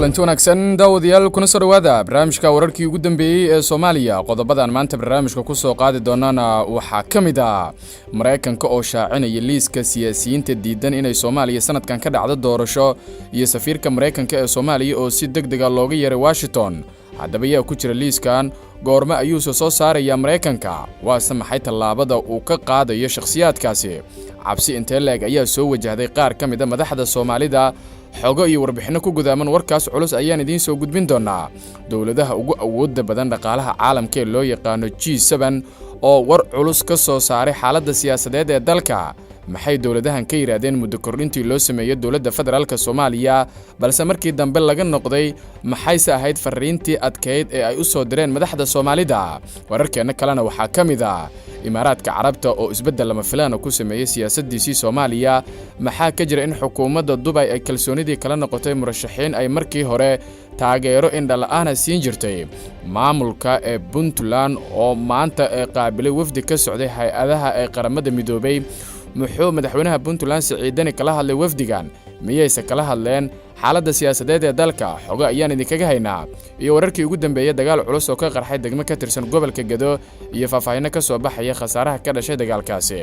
kulanti wanaagsan daawadayaal kuna soo dhawaada barnaamijka wararkii ugu dambeeyay ee Soomaaliya qodobadan maanta barnaamijka ku soo qaadi doonana waxa kamid ah Mareykanka oo shaacinaya liiska siyaasiyiinta diidan inay Soomaaliya sanadkan ka dhacdo doorasho iyo safiirka Mareykanka ee Soomaaliya oo si degdeg ah looga yeeray Washington haddaba yaa ku jira liiskan goorma ayuu soo saaraya Mareykanka waa maxay tallaabada uu ka qaadayo shakhsiyaadkaasi cabsi intee leeg ayaa soo wajahday qaar kamid ah madaxda Soomaalida xogo iyo warbixino ku gudaaman warkaas culus ayaan idiin soo gudbin doonaa dawladaha ugu awoodda badan dhaqaalaha caalamka ee loo yaqaan G7 oo war culus ka soo saaray xaaladda siyaasadeed ee dalka maxay dawladahan ka yiraahdeen muddo kordhintii loo sameeyay dawladda federaalka Soomaaliya balse markii dambe laga noqday maxay ahayd fariintii adkeyd ee ay u soo direen madaxda Soomaalida wararkeena kalena waxa kamid ah Imaaraadka Carabta oo isbedel lama filaan ku sameeyay siyaasaddiisii Soomaaliya maxaa ka jira in xukuumadda Dubai ay kalsoonidii kala noqotay murashaxiin ay markii hore taageero indhala'aan siin jirtay maamulka ee Puntland oo maanta qaabilay wafdi ka socday hay'adaha ee qaramada midoobay muxuu madaxweynaha Puntland Siciidani kala hadlay wafdigan miyayse kala hadleen xaaladda siyaasadeed ee dalka xogo ayaan idinkaga haynaa iyo wararkii ugu dambeeyay dagaal culus oo ka qarxay degmo ka tirsan gobolka Gado iyo faahfaahin ka soo baxaya khasaaraha ka dhashay dagaalkaasi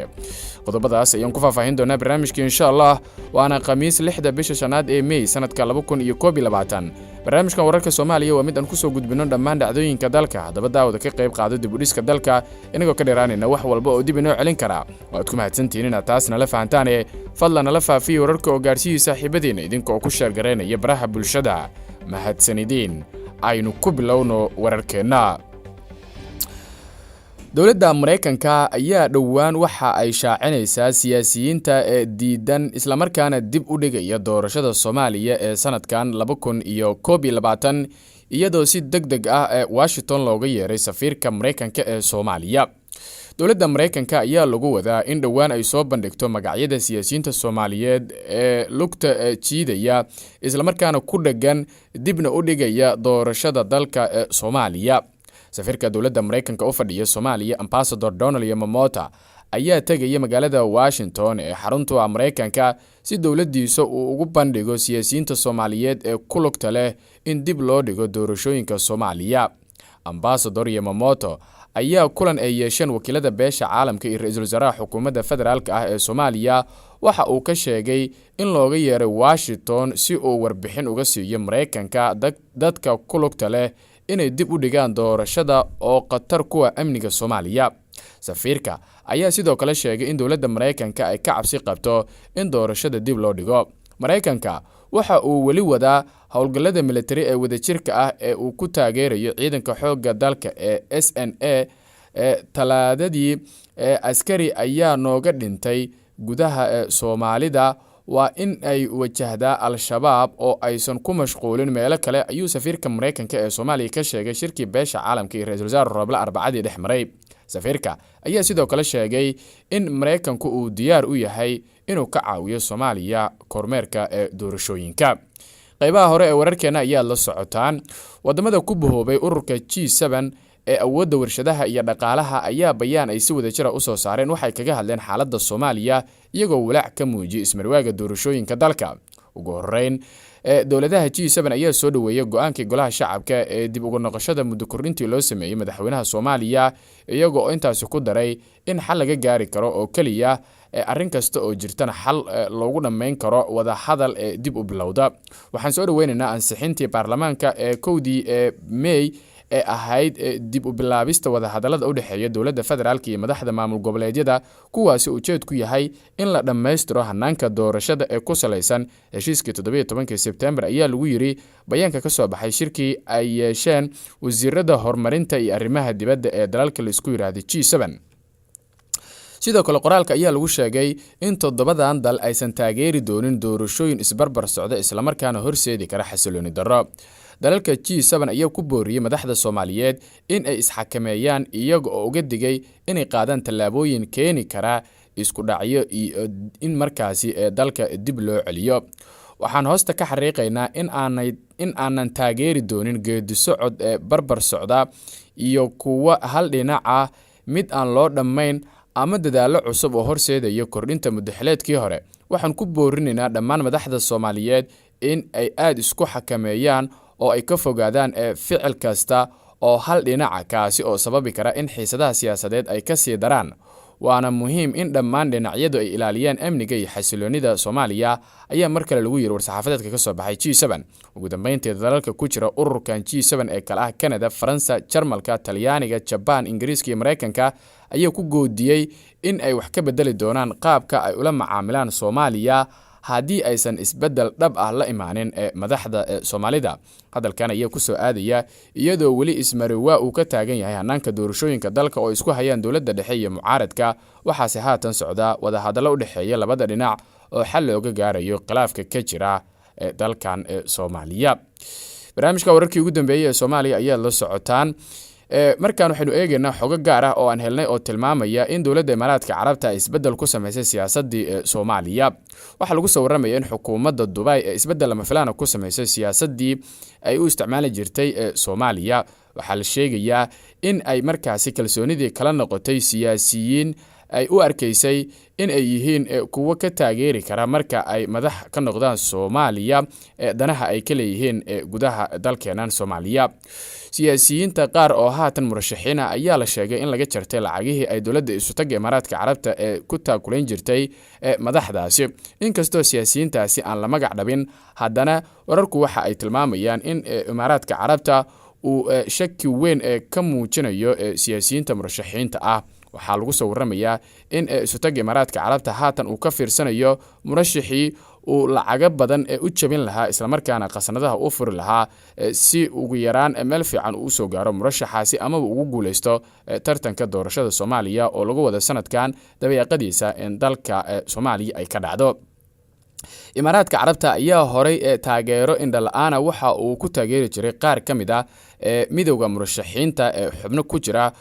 qodobadaas ayaan ku faahfaahin doonaa barnaamijka insha Allah waana Khamiis 6 bisha shanaad ee May sanadka 2021 barnaamijkan wararka Soomaaliya waa mid aan ku soo gudbino dhammaan dhacdooyinka dalka haddaba daawada ka qayb qaado dib u dhiska dalka inagoo ka dheeraanayna wax walba oo dib inoo celin kara waad ku mahadsantihiin inaad taasna la fahantaane fadlan la faafiyo wararka oo gaarsiiyo saaxiibadiina idinka oo ku sheer gareynaya baraha bulshada mahadsanidin aynu ku bilowno wararkeena dawladda Mareykanka ayaa dhowaan waxa ay shaacinaysaa siyaasiyiinta ee diidan isla markaana dib u dhigaya doorashada Soomaaliya ee sanadkan 2021 iyadoo si degdeg ah ee Washington looga yeeray safiirka Mareykanka ee Soomaaliya dawladda Mareykanka ayaa lagu wadaa in dhowaan ay soo bandhigto magacyada siyaasiyiinta Soomaaliyeed ee lugta jiidaya isla markaana ku dhagan dibna u dhigaya doorashada dalka ee Soomaaliya safiirka dawladda Mareykanka u fadhiya Soomaaliya Ambassador Donald Yamamoto ayaa tagaya magaalada Washington ee xarunta Mareykanka si dawladdiisa uu ugu bandhigo siyaasiyiinta Soomaaliyeed ee ku lugta leh in dib loo dhigo doorashooyinka Soomaaliya Ambassador Yamamoto ayaa kulan ay yeesheen wakiilada beesha caalamka iyo ra'iisul wasaaraha xukuumadda federaalka ah ee Soomaaliya waxa uu ka sheegay in looga yeeray Washington si uu warbixin uga siiyo Mareykanka dadka ku lugta leh inay dib u dhigaan doorashada oo qatar kuwa amniga Soomaaliya safiirka ayaa sidoo kale sheegay in dawladda Mareykanka ay ka cabsi qabto in doorashada dib loo dhigo Mareykanka waxa uu wali wadaa howlgallada military ee wadajirka ah ee uu ku taageerayo ciidanka xoogga dalka ee SNA talaadadii askari ayaa nooga dhintay gudaha Soomaalida waa in ay wajahdaa al-shabaab oo aysan ku mashquulin meelo kale ayuu safiirka Mareykanka ee Soomaaliya ka sheegay shirkii beesha caalamka iyo ra'iisul wasaare Roble Arbacadii dhexmaray safiirka ayaa sidoo kale sheegay in Mareykanku uu diyaar u yahay inuu ka caawiyo Soomaaliya kormeerka ee doorashooyinka qaybaha hore ee wararkeena ayaa la socotaan wadamada ku bahoobay ururka G7 ee awoodda warshadaha iyo dhaqaalaha ayaa bayaan ay si wadajir ah u soo saareen waxay kaga hadleen xaaladda Soomaaliya iyagoo walaac ka muujiyay ismarwaaga doorashooyinka dalka ugu horeyn dawladaha G7 ayaa soo dhaweeyay go'aankii golaha shacabka ee dib ugu noqoshada muddo kordhintii loo sameeyay madaxweynaha Soomaaliya iyagoo intaas ku daray in xal laga gaari karo oo kaliya arrin kasta oo jirtana xal loogu dhameyn karo wada hadal dib u bilowda waxaan soo dhaweynaynaa ansixintii baarlamaanka ee 1 May ee ahayd dib u bilaabista wada hadallada u dhaxeeya dawladda federaalka iyo madaxda maamul goboleedyada kuwaasi ujeedku yahay in la dhameystiro hanaanka doorashada ee ku saleysan heshiiskii 17 September ayaa lagu yiri bayaanka ka soo baxay shirkii ay yeesheen wasiirada horumarinta iyo arrimaha dibadda ee dalalka la isku yiraahdo G7 sidoo kale qoraalka ayaa lagu sheegay in toddobadan dal aysan taageeri doonin doorashooyin isbarbar socda isla markaana horseedi kara xasilooni darro dalalka G7 ayaa ku booriyay madaxda Soomaaliyeed in ay isxakameeyaan iyaga oo uga digay inay qaadaan tallaabooyin keeni kara isku dhacyo iyo in markaasi dalka dib loo celiyo waxaan hoosta ka xariiqaynaa in aanan taageeri doonin geedi socod barbar socda iyo kuwa hal dhinac ah mid aan loo dhammayn ama dadaalo cusub oo horseedaya kordhinta muddaxileedkii hore waxaan ku boorinaynaa dhammaan madaxda Soomaaliyeed in ay aad isku xakameeyaan oo ay ka fogaadaan ficil kasta oo hal dhinaca kaasi oo sababi kara in xiisadaha siyaasadeed ay ka sii daraan. waana muhiim in dhammaan dhinacyadu ay ilaaliyaan amniga iyo xasiloonida Soomaaliya ayaa mar kale lagu yiri war-saxaafadeedka ka soo baxay G7. ugu dambeyntii dalalka ku jira ururkan G7 ee kala ah Canada, Faransa, Jarmalka, Talyaaniga, Japan, Ingiriiska iyo Mareykanka ayaa ku goodiyay in ay wax ka bedeli doonaan qaabka ay ula macaamilaan Soomaaliya haddii aysan isbedel dhab ah la imaanin madaxda Soomaalida. hadalkan ayaa ku soo aadaya iyadoo weli ismariwaa uu ka taagan yahay hanaanka doorashooyinka dalka oo isku hayaan dowladda dhexe iyo mucaaradka. waxaase haatan socda wadahadallo u dhexeeya labada dhinac oo xal looga gaarayo khilaafka ka jira dalkan Soomaaliya. barnaamijka wararkii ugu dambeeyay ee Soomaaliya ayaa la socotaan. markaan waxaynu eegaynaa xogo gaar ah oo aan helnay oo tilmaamaya in dowladda Imaaraadka Carabta ay isbedel ku sameysay siyaasadii Soomaaliya. waxaa lagu soo warramaya in xukuumadda Dubai ee isbedel lama filaan ku sameysay siyaasadii ay u isticmaali jirtay Soomaaliya. waxaa la sheegayaa in ay markaasi kalsoonidii kala noqotay siyaasiyiin ay u arkaysay in ay yihiin kuwa ka taageeri kara marka ay madax ka noqdaan Soomaaliya danaha ay ka leeyihiin gudaha dalkeenan Soomaaliya. siyaasiyiinta qaar oo haatan murashaxiina ayaa la sheegay in laga jartay lacagihii ay dowladda Isutaga Imaaraadka Carabta ku taakulayn jirtay madaxdaasi. inkastoo siyaasiyiintaasi aan la magac dhabin, haddana wararku waxa ay tilmaamayaan in Imaaraadka Carabta uu shaki weyn ka muujinayo siyaasiyiinta murashaxiinta ah. waxaa lagu soo warramayaa in Isutaga Imaaraadka Carabta haatan uu ka fiirsanayo murashaxii uu lacaga badan u jabin lahaa isla markaana qasnadaha u furi lahaa si ugu yaraan meel fiican uu soo gaaro murashaxaasi ama ugu guuleysto tartanka doorashada Soomaaliya oo lagu wada sanadkan dabeeqadiisa in dalka Soomaaliya ay ka dhacdo. Imaaraadka Carabta ayaa horay taageero indhala'aana waxa uu ku taageeri jiray qaar ka mid ah midowga murashaxiinta xubno ku jira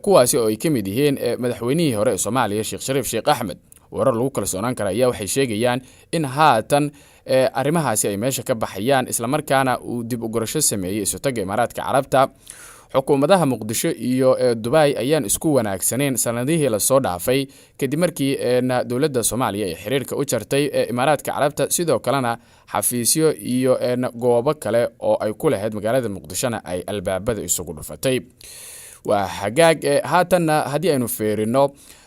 kuwaasi oo ay ka mid yihiin madaxweynihii hore ee Soomaaliya Sheekh Shariif Sheekh Axmed. warar lagu kalsoonaan kara ayaa waxay sheegayaan in haatan arrimahaasi ay meesha ka baxayaan isla markaana uu dib u gurasho sameeyay Isutaga Imaaraadka Carabta. xukuumadaha Muqdisho iyo Dubai ayaan isku wanaagsaneen sanadihii la soo dhaafay kadib markii dowladda Soomaaliya ay xiriirka u jartay Imaaraadka Carabta, sidoo kalena xafiisyo iyo goobo kale oo ay ku lahayd magaalada Muqdishona ay albaabada isugu dhufatay. waa hagaag haatanna haddii aynu feerino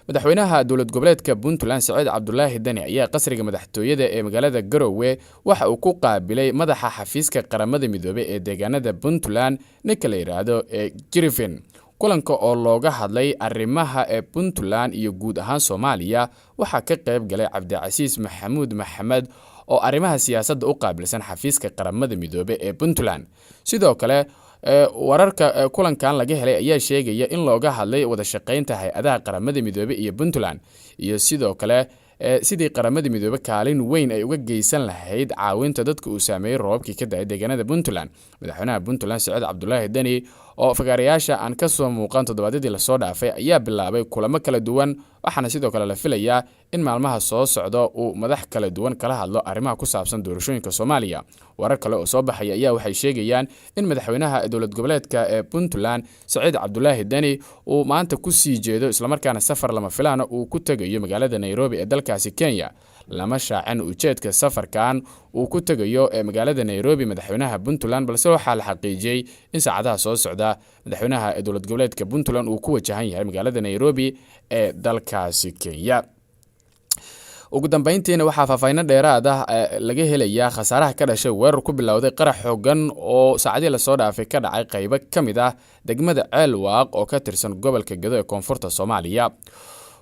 madaxweynaha dowlad goboleedka Puntland Saciid Cabdulaahi Dani ayaa qasriga madaxtooyada ee magaalada Garowe waxa uu ku qaabilay madaxa xafiiska qaramada midoobay ee deegaanada Puntland ninka la yiraahdo Griffin. kulanka oo looga hadlay arrimaha Puntland iyo guud ahaan Soomaaliya waxaa ka qayb galay Cabdicasiis Maxamuud Maxamed oo arrimaha siyaasadda u qaabilsan xafiiska qaramada midoobay ee Puntland. sidoo kale wararka kulankan laga helay ayaa sheegaya in looga hadlay wada shaqaynta hay'adaha qaramada midoobay iyo Puntland iyo sidoo kale sidii qaramada midoobay kaalin weyn ay uga geysan lahayd caawinta dadka uu saameeyay roobkii ka da'ay deegaanada Puntland. madaxweynaha Puntland Saciid Cabdulaahi Dani oo fagaarayaasha aan ka soo muuqan toddobaadadii la soo dhaafay ayaa bilaabay kulamo kala duwan, waxaana sidoo kale la filayaa in maalmaha soo socda uu madax kala duwan kala hadlo arrimaha ku saabsan doorashooyinka Soomaaliya. warar kale oo soo baxay ayaa waxay sheegayaan in madaxweynaha dowlad goboleedka Puntland Saciid Cabdulaahi Dani uu maanta ku sii jeedo isla markaana safar lama filaan uu ku tagayo magaalada Nairobi ee dalkaasi Kenya. lama shaacin ujeedka safarkan uu ku tagayo magaalada Nairobi madaxweynaha Puntland, balse waxaa la xaqiijiyay in saacadaha soo socda madaxweynaha dowlad goboleedka Puntland uu ku wajahan yahay magaalada Nairobi ee dalkaasi Kenya. ugu dambeyntiina waxaa faahfaahin dheeraad ah laga helayaa khasaaraha ka dhashay weerar ku bilowday qarax xooggan oo saacadii la soo dhaafay ka dhacay qaybo ka mid ah degmada Ceelwaaq oo ka tirsan gobolka Gedo ee koonfurta Soomaaliya.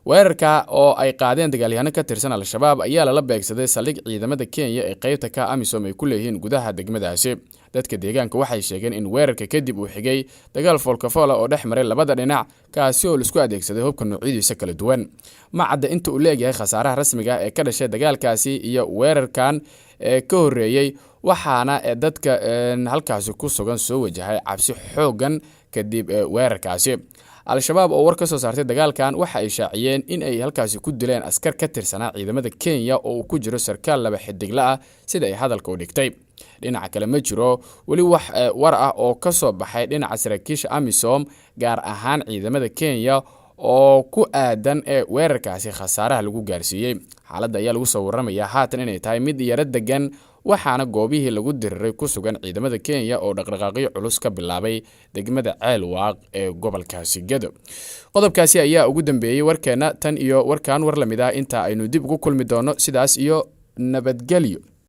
weerarka oo ay qaadeen dagaalyahano ka tirsan Al-Shabaab ayaa lala beegsaday saldhig ciidamada Kenya ee qaybta ka AMISOM ay ku leeyihiin gudaha degmadaasi. dadka deegaanka waxay sheegeen in weerarka kadib uu xigay dagaal foolkafool oo dhex maray labada dhinac kaasi oo la isku adeegsaday hubka noocyadiisa kala duwan. ma cadda inta uu leeyahay khasaaraha rasmiga ah ee ka dhashay dagaalkaasi iyo weerarkan ka horeeyay, waxaana dadka halkaasi ku sugan soo wajahay cabsi xooggan kadib weerarkaasi. Al-Shabaab oo war ka soo saartay dagaalkan waxa ay shaaciyeen in ay halkaasi ku dileen askar ka tirsanaa ciidamada Kenya oo uu ku jiro sarkaal laba xidigla ah sida ay hadalka u dhigtay. dhinaca kale ma jiro weli wax war ah oo ka soo baxay dhinaca saraakiisha AMISOM gaar ahaan ciidamada Kenya oo ku aadan weerarkaasi khasaaraha lagu gaarsiiyay. xaaladda ayaa lagu soo warramayaa haatan inay tahay mid yara degan, waxaana goobihii lagu diriray ku sugan ciidamada Kenya oo dhaqdhaqaaqyo culus ka bilaabay degmada Ceelwaaq ee gobolkaasi Gedo. Qodobkaasi ayaa ugu dambeeyay warkeena tan iyo warkaan war lamid ah inta aynu dib ugu kulmi doono sidaas iyo nabadgelyo.